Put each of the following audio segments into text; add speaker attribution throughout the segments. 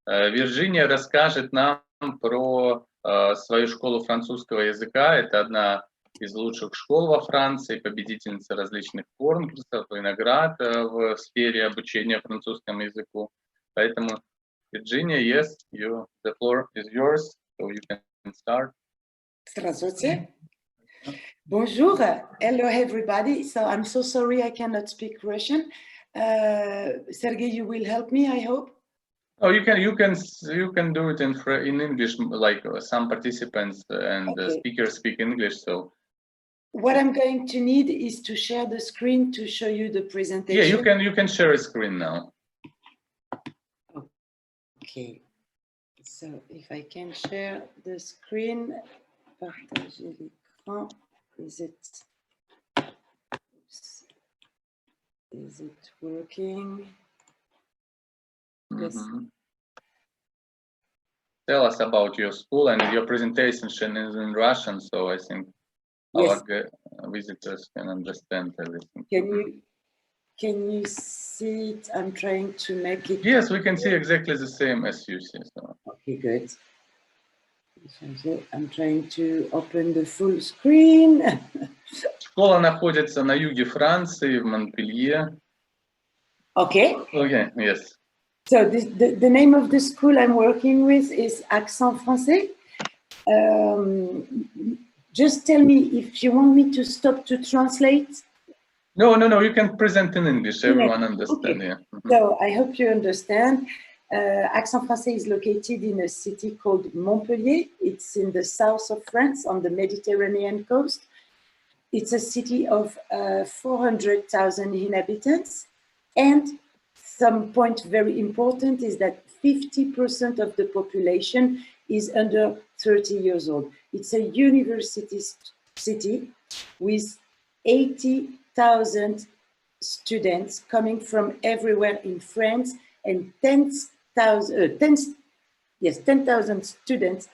Speaker 1: Вирджиния расскажет нам про свою школу французского языка. Это одна из лучших школ во Франции, победительница различных конкурсов и наград в сфере обучения французскому языку. Поэтому, Virginia, yes, the floor is yours, so you can start.
Speaker 2: Здравствуйте. Bonjour. Hello, everybody. So I'm so sorry I cannot speak Russian. Sergey, you will help me, I hope.
Speaker 1: Oh, you can do it in English, like some participants and speakers speak English. So
Speaker 2: what I'm going to need is to share the screen to show you the presentation.
Speaker 1: Yeah, you can share a screen now.
Speaker 2: Okay. So if I can share the screen, partager l'écran. Is it working? Yes.
Speaker 1: Tell us about your school, and your presentation is in Russian, so I think
Speaker 2: yes.
Speaker 1: Our visitors can understand everything.
Speaker 2: Can you see it? I'm trying to make it.
Speaker 1: Yes, we can see exactly the same as you see. So.
Speaker 2: Okay, good. I'm trying to open the full screen.
Speaker 1: Школа находится на юге Франции, в Монпелье.
Speaker 2: Okay.
Speaker 1: Okay, yes.
Speaker 2: So the name of the school I'm working with is Accent Français. Just tell me if you want me to stop to translate.
Speaker 1: No, you can present in English. Everyone understands.
Speaker 2: Okay.
Speaker 1: Yeah.
Speaker 2: So I hope you understand. Accent Français is located in a city called Monpellier. It's in the south of France on the Mediterranean coast. It's a city of 400,000 inhabitants. And some point very important is that 50% of the population is under 30 years old. It's a university city with 80,000 students coming from everywhere in France and 10,000 students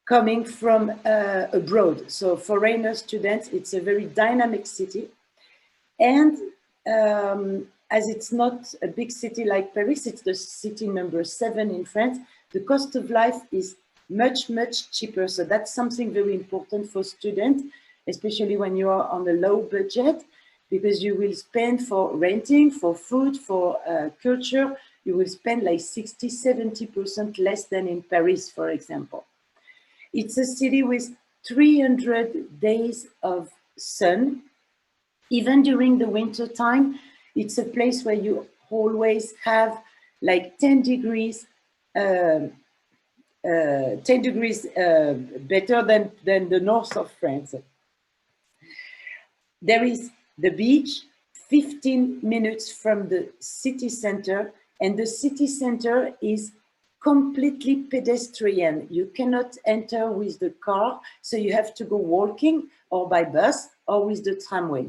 Speaker 2: coming from abroad. So foreigner students, it's a very dynamic city. And as it's not a big city like Paris, it's the city number 7 in France, the cost of life is much, much cheaper. So that's something very important for students, especially when you are on a low budget, because you will spend for renting, for food, for culture, you will spend like 60–70% less than in Paris, for example. It's a city with 300 days of sun. Even during the winter time, it's a place where you always have like 10 degrees better than the north of France. There is the beach, 15 minutes from the city center, and the city center is completely pedestrian. You cannot enter with the car, so you have to go walking or by bus or with the tramway.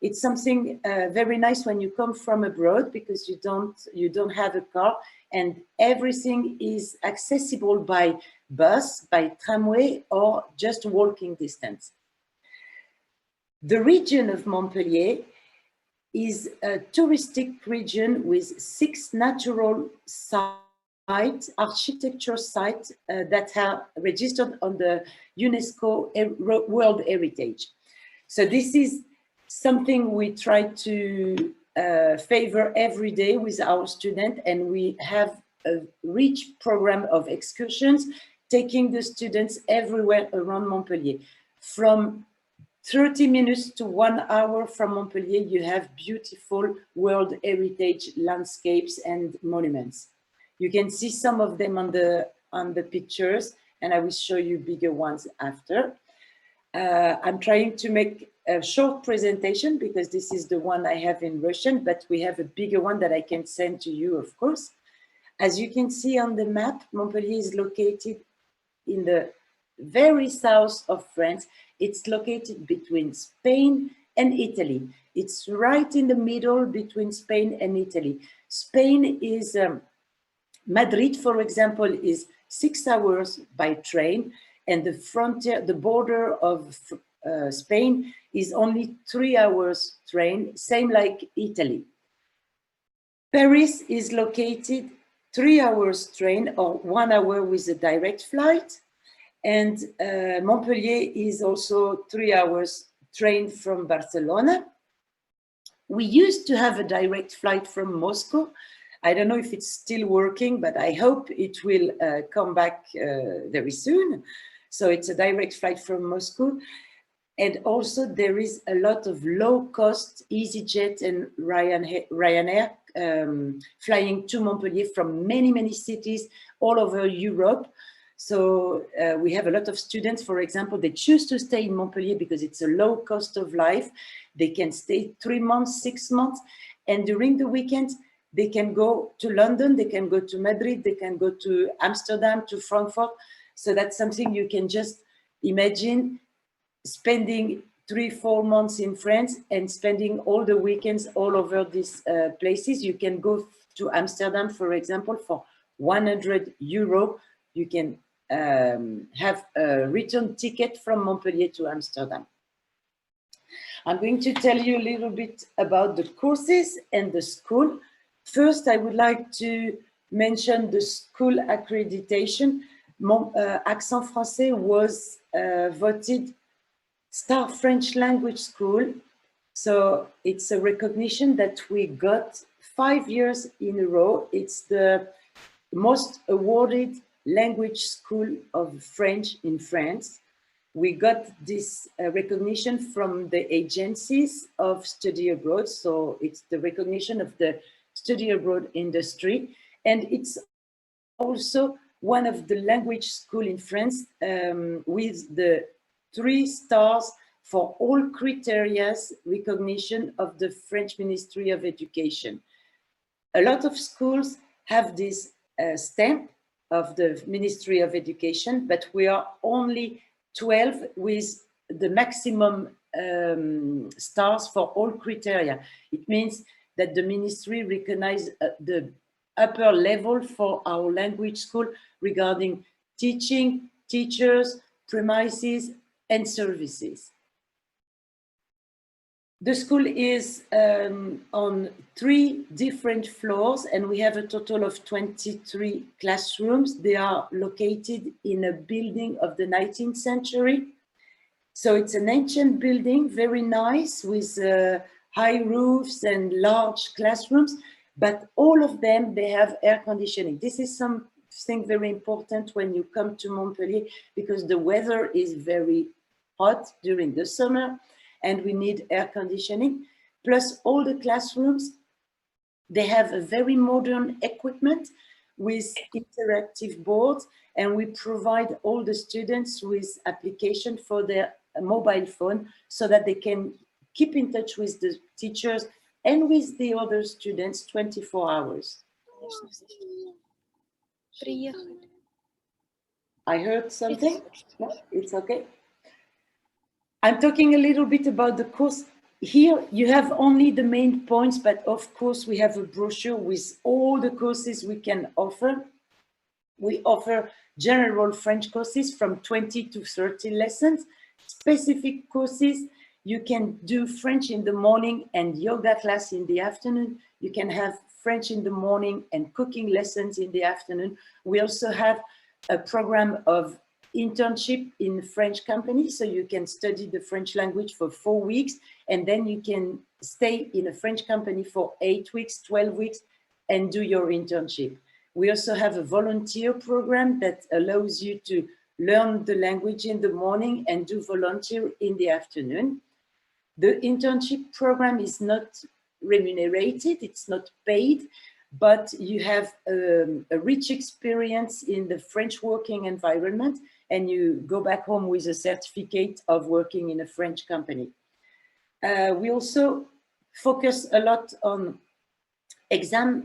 Speaker 2: It's something very nice when you come from abroad because you don't have a car and everything is accessible by bus, by tramway, or just walking distance. The region of Montpellier is a touristic region with 6 natural sites, architecture sites that are registered on the UNESCO World Heritage. So this is something we try to favor every day with our students, and we have a rich program of excursions taking the students everywhere around Montpellier. From 30 minutes to 1 hour from Montpellier, you have beautiful World Heritage landscapes and monuments. You can see some of them on the pictures, and I will show you bigger ones after. I'm trying to make a short presentation because this is the one I have in Russian, but we have a bigger one that I can send to you, of course. As you can see on the map, Montpellier is located in the very south of France. It's located between Spain and Italy. It's right in the middle between Spain and Italy. Spain is, Madrid, for example, is 6 hours by train, and the frontier, the border of Spain is only 3 hours train, same like Italy. Paris is located 3 hours train or 1 hour with a direct flight. And Montpellier is also 3 hours train from Barcelona. We used to have a direct flight from Moscow. I don't know if it's still working, but I hope it will come back very soon. So it's a direct flight from Moscow. And also there is a lot of low-cost EasyJet and Ryanair flying to Montpellier from many cities all over Europe. So we have a lot of students, for example, they choose to stay in Montpellier because it's a low cost of life. They can stay 3 months, 6 months, and during the weekends, they can go to London, they can go to Madrid, they can go to Amsterdam, to Frankfurt. So that's something you can just imagine, spending 3-4 months in France and spending all the weekends all over these places. You can go to Amsterdam, for example, for 100 euro. You can have a return ticket from Montpellier to Amsterdam. I'm going to tell you a little bit about the courses and the school. First, I would like to mention the school accreditation. Accent Français was voted Star French Language School. So it's a recognition that we got 5 years in a row. It's the most awarded language school of French in France. We got this recognition from the agencies of study abroad. So it's the recognition of the study abroad industry. And it's also one of the language schools in France with the 3 stars for all criteria recognition of the French Ministry of Education. A lot of schools have this stamp of the Ministry of Education, but we are only 12 with the maximum stars for all criteria. It means that the ministry recognizes the upper level for our language school regarding teaching, teachers, premises, and services. The school is on 3 different floors, and we have a total of 23 classrooms. They are located in a building of the 19th century. So it's an ancient building, very nice, with high roofs and large classrooms, but all of them, they have air conditioning. This is something very important when you come to Montpellier, because the weather is very hot during the summer, and we need air conditioning. Plus all the classrooms, they have a very modern equipment with interactive boards, and we provide all the students with application for their mobile phone so that they can keep in touch with the teachers and with the other students 24 hours. I heard something? No, it's okay. I'm talking a little bit about the course. Here you have only the main points, but of course we have a brochure with all the courses we can offer. We offer general French courses from 20 to 30 lessons. Specific courses, you can do French in the morning and yoga class in the afternoon. You can have French in the morning and cooking lessons in the afternoon. We also have a program of internship in French companies, so you can study the French language for 4 weeks, and then you can stay in a French company for 8 weeks, 12 weeks, and do your internship. We also have a volunteer program that allows you to learn the language in the morning and do volunteer in the afternoon. The internship program is not remunerated, it's not paid, but you have a rich experience in the French working environment, and you go back home with a certificate of working in a French company. We also focus a lot on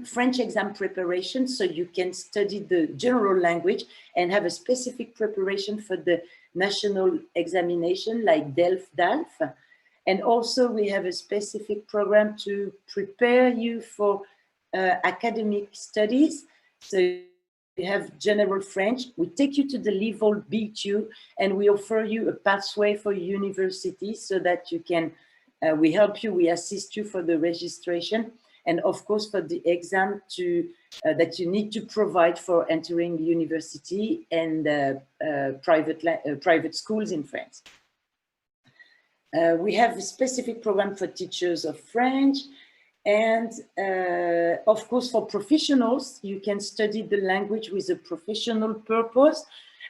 Speaker 2: French exam preparation, so you can study the general language and have a specific preparation for the national examination like DELF. And also we have a specific program to prepare you for academic studies. So we have general French. We take you to the level B2, and we offer you a pathway for university so that you can, we help you, we assist you for the registration. and of course for the exam that you need to provide for entering university and private schools in France. We have a specific program for teachers of French, and of course for professionals, you can study the language with a professional purpose,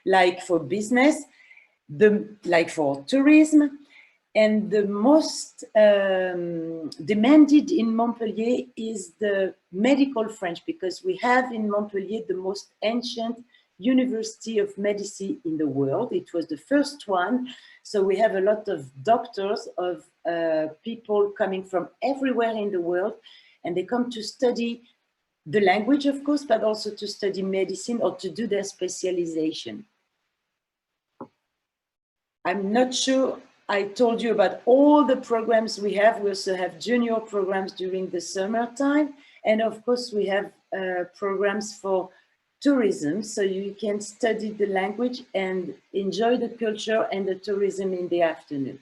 Speaker 2: like for business, like for tourism. And the most demanded in Montpellier is the medical French, because we have in Montpellier the most ancient university of medicine in the world. It was the first one. So we have a lot of doctors, of people coming from everywhere in the world, and they come to study the language, of course, but also to study medicine or to do their specialization. I'm not sure I told you about all the programs we have. We also have junior programs during the summertime. And of course, we have programs for tourism. So you can study the language and enjoy the culture and the tourism in the afternoon.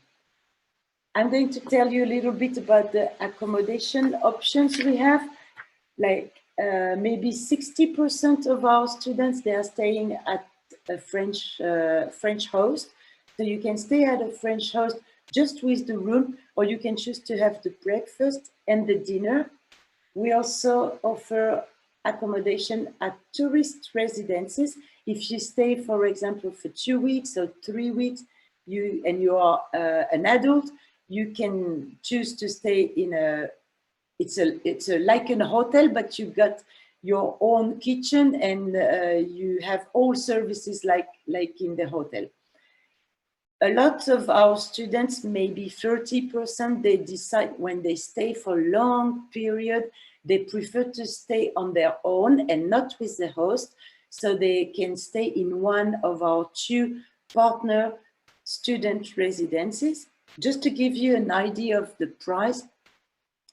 Speaker 2: I'm going to tell you a little bit about the accommodation options we have. Like maybe 60% of our students, they are staying at a French host. So you can stay at a French host just with the room, or you can choose to have the breakfast and the dinner. We also offer accommodation at tourist residences. If you stay, for example, for 2 weeks or 3 weeks, you are an adult, you can choose to stay in it's like a hotel, but you got your own kitchen and you have all services like in the hotel. A lot of our students, maybe 30%, they decide when they stay for a long period, they prefer to stay on their own and not with the host. So they can stay in one of our 2 partner student residences. Just to give you an idea of the price,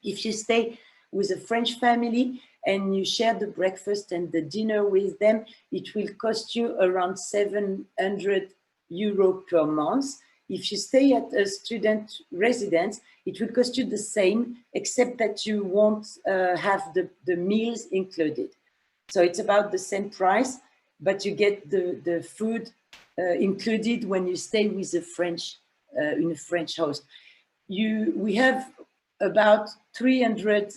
Speaker 2: if you stay with a French family and you share the breakfast and the dinner with them, it will cost you around 700 euro per month. If you stay at a student residence, it will cost you the same, except that you won't have the meals included. So it's about the same price, but you get the food included when you stay with a French in a French host. We have about 300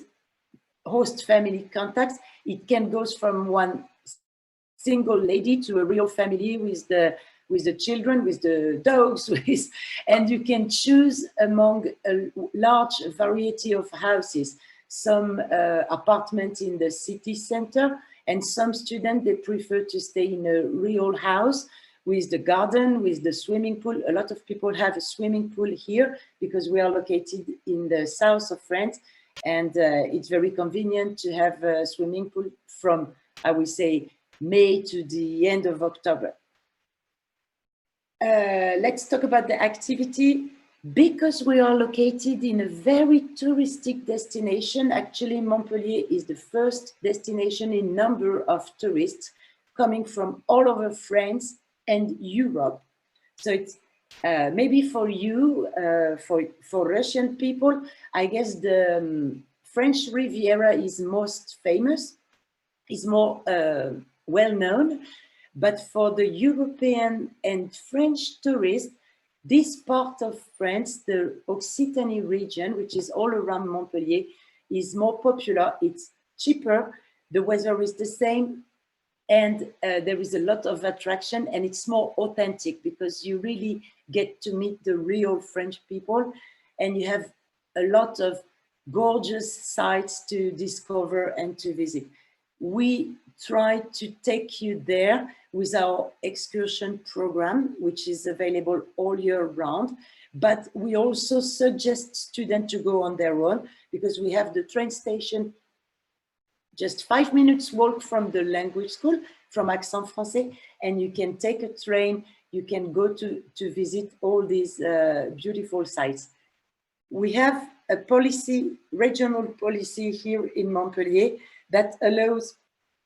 Speaker 2: host family contacts. It can go from one single lady to a real family with the children, with the dogs, and you can choose among a large variety of houses. Some apartments in the city center, and some students, they prefer to stay in a real house with the garden, with the swimming pool. A lot of people have a swimming pool here because we are located in the south of France, and it's very convenient to have a swimming pool from, I would say, May to the end of October. Let's talk about the activity. Because we are located in a very touristic destination, actually Montpellier is the first destination in number of tourists coming from all over France and Europe. So it's maybe for you, for Russian people, I guess the French Riviera is most famous, is more well-known. But for the European and French tourists, this part of France, the Occitanie region, which is all around Montpellier, is more popular. It's cheaper, the weather is the same, and there is a lot of attraction, and it's more authentic because you really get to meet the real French people, and you have a lot of gorgeous sites to discover and to visit. We try to take you there with our excursion program, which is available all year round. But we also suggest students to go on their own because we have the train station just 5 minutes walk from the language school, from Accent Français, and you can take a train, you can go to visit all these beautiful sites. We have a policy, regional policy here in Montpellier that allows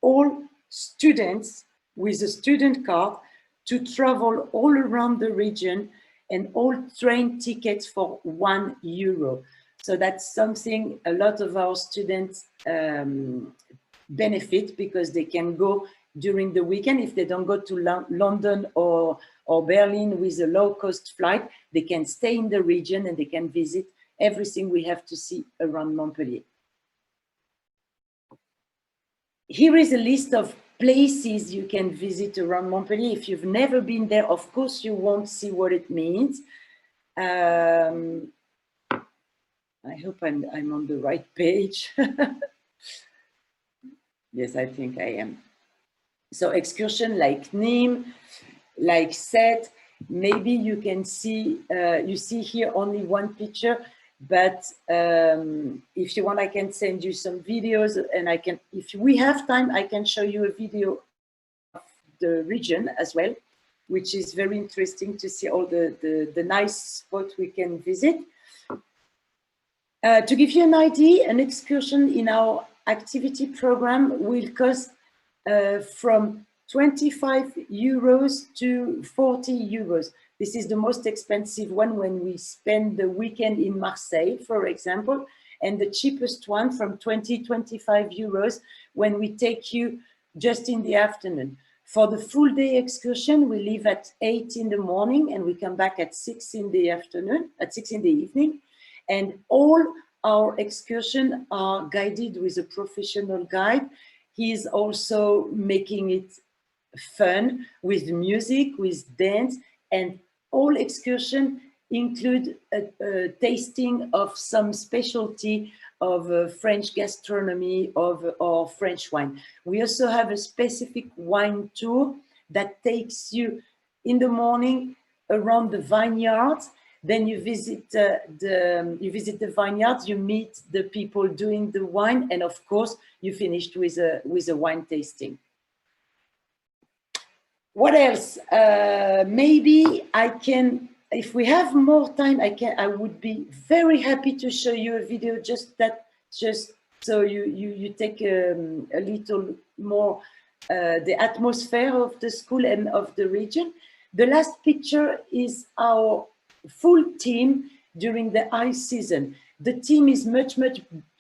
Speaker 2: all students with a student card to travel all around the region, and all train tickets for €1. So that's something a lot of our students benefit, because they can go during the weekend. If they don't go to London or Berlin with a low-cost flight, they can stay in the region and they can visit everything we have to see around Montpellier. Here is a list of places you can visit around Montpellier. If you've never been there, of course, you won't see what it means. I hope I'm on the right page. Yes, I think I am. So excursion like Nîmes, like Sète, maybe you can see, you see here only one picture, but if you want, I can send you some videos, and I can, if we have time, I can show you a video of the region as well, which is very interesting to see all the nice spots we can visit. To give you an idea, an excursion in our activity program will cost from 25 euros to 40 euros. This is the most expensive one when we spend the weekend in Marseille, for example, and the cheapest one from 20-25 euros when we take you just in the afternoon. For the full day excursion, we leave at 8 in the morning and we come back at 6 in the afternoon, at 6 in the evening. And all our excursions are guided with a professional guide. He is also making it fun with music, with dance, and all excursions include a tasting of some specialty of French gastronomy or French wine. We also have a specific wine tour that takes you in the morning around the vineyards. Then you visit the vineyards, you meet the people doing the wine, and of course you finished with a wine tasting. What else? Maybe I can, if we have more time, I would be very happy to show you a video just so you take a little more the atmosphere of the school and of the region. The last picture is our full team during the high season. The team is much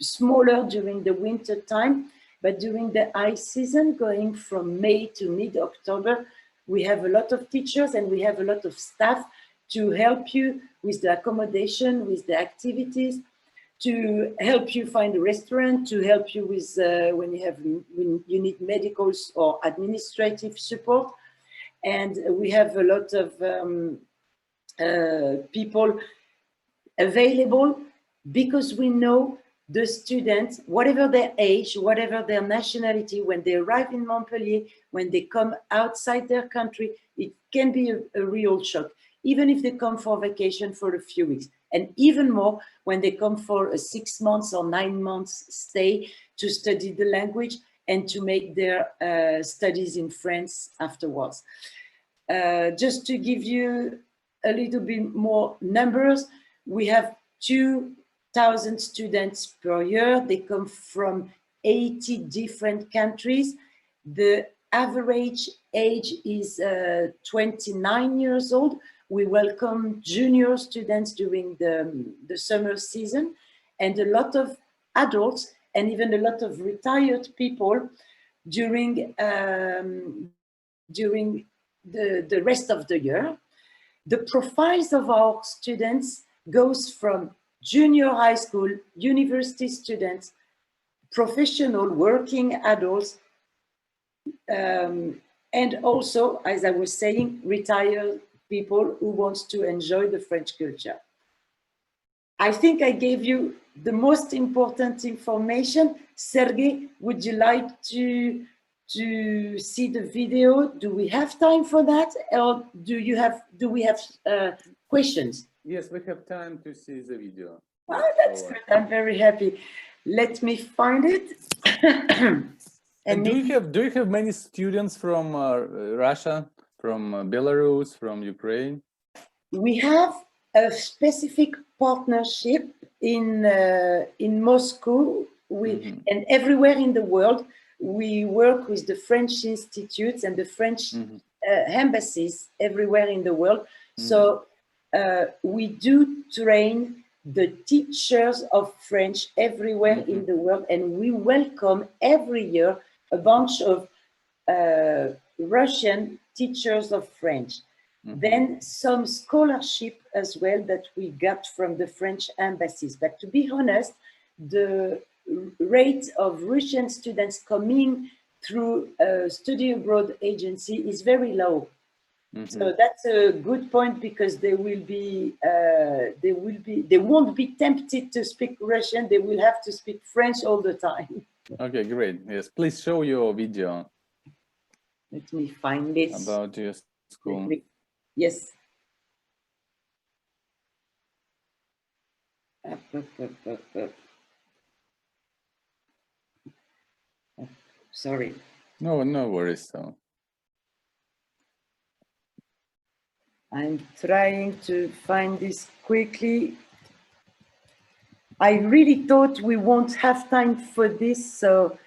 Speaker 2: smaller during the winter time, but during the high season, going from May to mid-October, we have a lot of teachers and we have a lot of staff to help you with the accommodation, with the activities, to help you find a restaurant, to help you with when you need medicals or administrative support. And we have a lot of people available, because we know the students, whatever their age, whatever their nationality, when they arrive in Montpellier, when they come outside their country, it can be a real shock, even if they come for vacation for a few weeks, and even more when they come for a 6 months or 9 months stay to study the language and to make their studies in France afterwards. Just to give you a little bit more numbers, we have 2,000 students per year. They come from 80 different countries. The average age is 29 years old. We welcome junior students during the summer season, and a lot of adults and even a lot of retired people during the rest of the year. The profiles of our students goes from junior high school, university students, professional working adults, and also, as I was saying, retired people who wants to enjoy the French culture. I think I gave you the most important information. Sergey, would you like to see the video? Do we have time for that, or do we have questions?
Speaker 1: Yes, we have time to see the video.
Speaker 2: Oh, that's good. I'm very happy. Let me find it.
Speaker 1: And do you have many students from Russia, from Belarus, from Ukraine?
Speaker 2: We have a specific partnership in Moscow and everywhere in the world. We work with the French institutes and the French embassies everywhere in the world. So we do train the teachers of French everywhere in the world, and we welcome every year a bunch of Russian teachers of French. Then some scholarship as well that we got from the French embassies. But to be honest, the rate of Russian students coming through a study abroad agency is very low. So that's a good point, because they won't be tempted to speak Russian. They will have to speak French all the time.
Speaker 3: Okay, great. Yes, please show your video.
Speaker 2: Let me find this.
Speaker 3: About your school.
Speaker 2: Yes. Sorry.
Speaker 3: No worries. So
Speaker 2: I'm trying to find this quickly. I really thought we won't have time for this, so.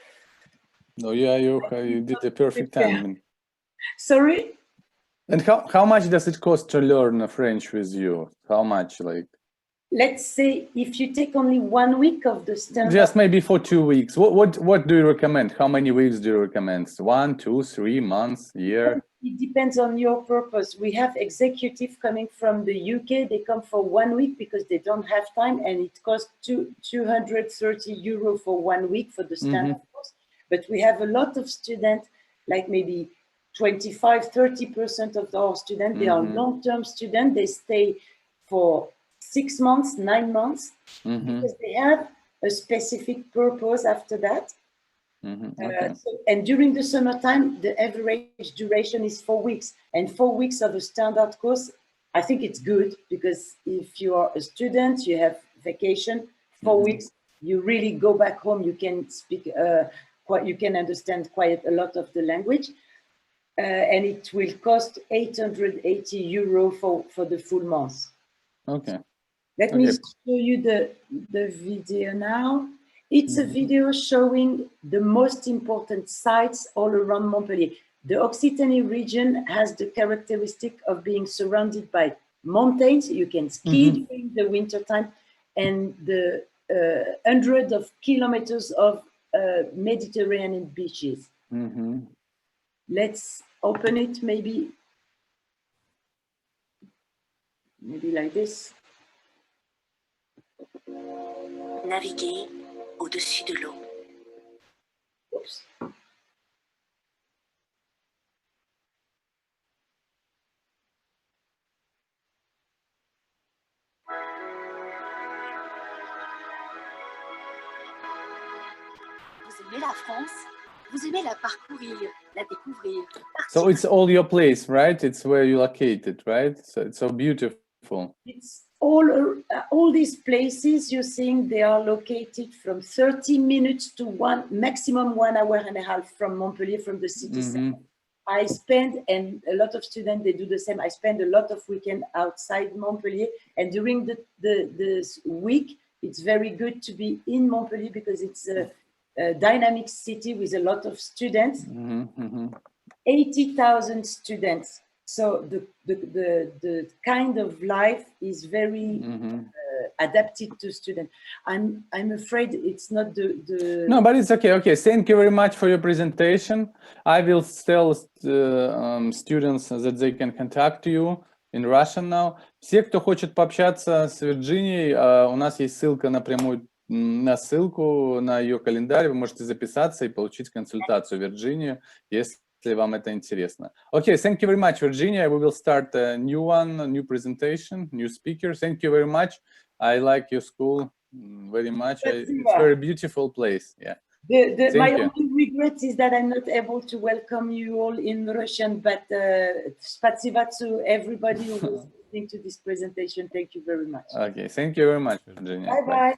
Speaker 3: no, yeah, you did a perfect time.
Speaker 2: Sorry?
Speaker 3: And how much does it cost to learn French with you? How much, like?
Speaker 2: Let's say if you take only 1 week of the standard.
Speaker 3: Just maybe for 2 weeks. What do you recommend? How many weeks do you recommend? 1, 2, 3 months, year?
Speaker 2: It depends on your purpose. We have executives coming from the UK. They come for 1 week because they don't have time, and it costs 230 euro for 1 week for the standard course. But we have a lot of students, like maybe 25–30% of our students, they are long-term students. They stay for 6 months, 9 months, because they have a specific purpose after that.
Speaker 3: Okay.
Speaker 2: And during the summertime, the average duration is 4 weeks. And 4 weeks of a standard course, I think it's good, because if you are a student, you have vacation, 4 weeks, you really go back home, you can speak, you can understand quite a lot of the language. And it will cost 880 euro for the full month.
Speaker 3: Okay.
Speaker 2: Let me show you the video now. It's a video showing the most important sites all around Montpellier. The Occitanie region has the characteristic of being surrounded by mountains. You can ski during the winter time, and the hundreds of kilometers of Mediterranean beaches. Let's open it, maybe like this.
Speaker 4: Naviguer au-dessus de l'eau.
Speaker 2: Oops.
Speaker 4: Vous aimez la France? Vous aimez la parcourir, la découvrir.
Speaker 3: So it's all your place, right? It's where you located, right? So it's so beautiful.
Speaker 2: It's all these places you're seeing, they are located from 30 minutes to maximum 1 hour and a half from Montpellier, from the city center. I spend, and a lot of students, they do the same. I spend a lot of weekend outside Montpellier, and during this week, it's very good to be in Montpellier, because it's a dynamic city with a lot of students, 80,000 students. So the kind of life is very adapted to students. I'm afraid it's not the.
Speaker 3: No, but it's okay. Okay, thank you very much for your presentation. I will tell students that they can contact you in Russian now. Все, кто хочет пообщаться с Вирджинией, у нас есть ссылка напрямую на ссылку на ее календарь. Вы можете записаться и получить консультацию Вирджинии, если вам это интересно. Okay, thank you very much, Virginia. We will start a new presentation, new speaker. Thank you very much. I like your school very much. It's a very beautiful place. Yeah.
Speaker 2: My only regret is that I'm not able to welcome you all in Russian, but spasiba to everybody who was listening to this presentation. Thank you very much.
Speaker 3: Okay, thank you very much, Virginia.
Speaker 2: Bye-bye.